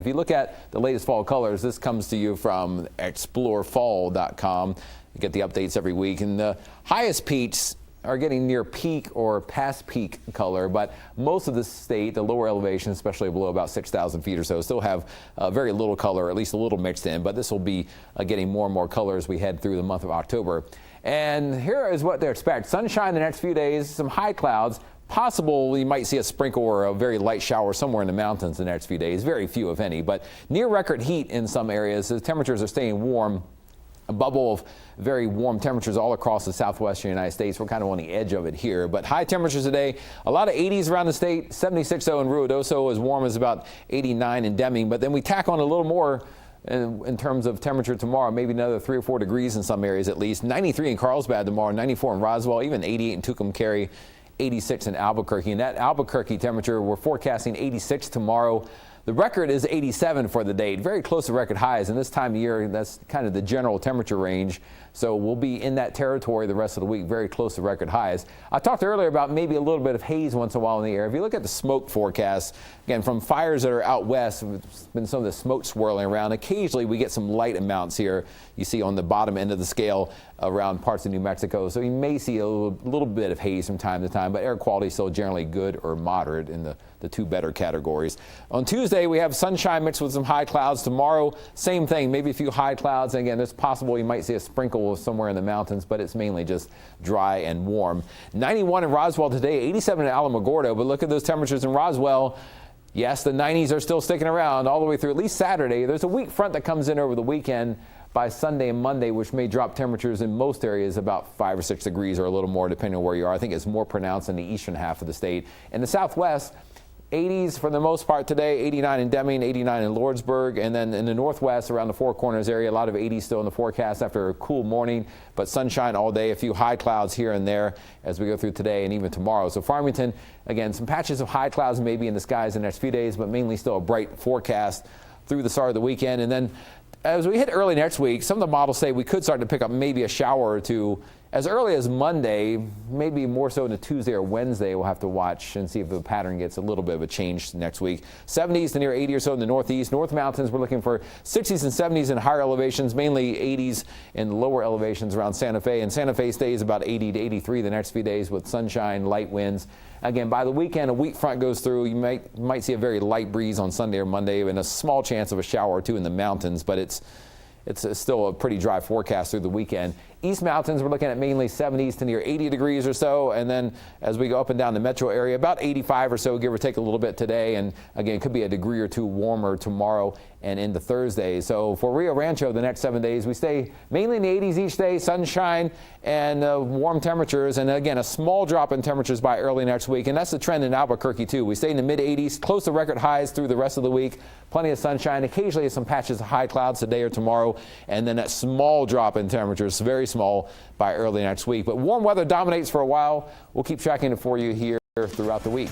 If you look at the latest fall colors, this comes to you from explorefall.com. You get the updates every week, and the highest peaks are getting near peak or past peak color, but most of the state, the lower elevation, especially below about 6,000 feet or so, still have very little color, or at least a little mixed in, but this will be getting more and more color as we head through the month of October. And here is what to expect. Sunshine the next few days, some high clouds. Possible you might see a sprinkle or a very light shower somewhere in the mountains the next few days. Very few, if any, but near record heat in some areas. The temperatures are staying warm. A bubble of very warm temperatures all across the southwestern United States. We're kind of on the edge of it here, but high temperatures today. A lot of 80s around the state. 76 in Ruidoso, as warm as about 89 in Deming. But then we tack on a little more in terms of temperature tomorrow, maybe another 3 or 4 degrees in some areas at least. 93 in Carlsbad tomorrow, 94 in Roswell, even 88 in Tucumcari. 86 in Albuquerque, and that Albuquerque temperature, we're forecasting 86 tomorrow. The record is 87 for the date, very close to record highs, and this time of year, that's kind of the general temperature range. So we'll be in that territory the rest of the week, very close to record highs. I talked earlier about maybe a little bit of haze once in a while in the air. If you look at the smoke forecast, again, from fires that are out west, there's been some of the smoke swirling around. Occasionally, we get some light amounts here. You see on the bottom end of the scale around parts of New Mexico. So you may see a little bit of haze from time to time, but air quality is still generally good or moderate in the two better categories. On Tuesday, we have sunshine mixed with some high clouds. Tomorrow, same thing, maybe a few high clouds. And again, it's possible you might see a sprinkle somewhere in the mountains, but it's mainly just dry and warm. 91 in Roswell today, 87 in Alamogordo, but look at those temperatures in Roswell. Yes, the 90s are still sticking around all the way through at least Saturday. There's a weak front that comes in over the weekend by Sunday and Monday, which may drop temperatures in most areas about 5 or 6 degrees or a little more depending on where you are. I think it's more pronounced in the eastern half of the state. In the southwest, 80s for the most part today, 89 in Deming, 89 in Lordsburg, and then in the northwest around the Four Corners area, a lot of 80s still in the forecast after a cool morning, but sunshine all day, a few high clouds here and there as we go through today and even tomorrow. So Farmington, again, some patches of high clouds maybe in the skies the next few days, but mainly still a bright forecast through the start of the weekend. And then as we hit early next week, some of the models say we could start to pick up maybe a shower or two as early as Monday, maybe more so into Tuesday or Wednesday. We'll have to watch and see if the pattern gets a little bit of a change next week. 70s to near 80 or so in the northeast. North Mountains, we're looking for 60s and 70s in higher elevations, mainly 80s in lower elevations around Santa Fe. And Santa Fe stays about 80 to 83 the next few days with sunshine, light winds. Again, by the weekend, a weak front goes through. You might see a very light breeze on Sunday or Monday and a small chance of a shower or two in the mountains, but it's still a pretty dry forecast through the weekend. East Mountains, we're looking at mainly 70s to near 80 degrees or so. And then as we go up and down the metro area, about 85 or so, give or take a little bit today. And again, it could be a degree or two warmer tomorrow and into Thursday. So for Rio Rancho, the next 7 days, we stay mainly in the 80s each day, sunshine and warm temperatures. And again, a small drop in temperatures by early next week. And that's the trend in Albuquerque, too. We stay in the mid 80s, close to record highs through the rest of the week. Plenty of sunshine, occasionally some patches of high clouds today or tomorrow. And then that small drop in temperatures, very small by early next week. But warm weather dominates for a while. We'll keep tracking it for you here throughout the week.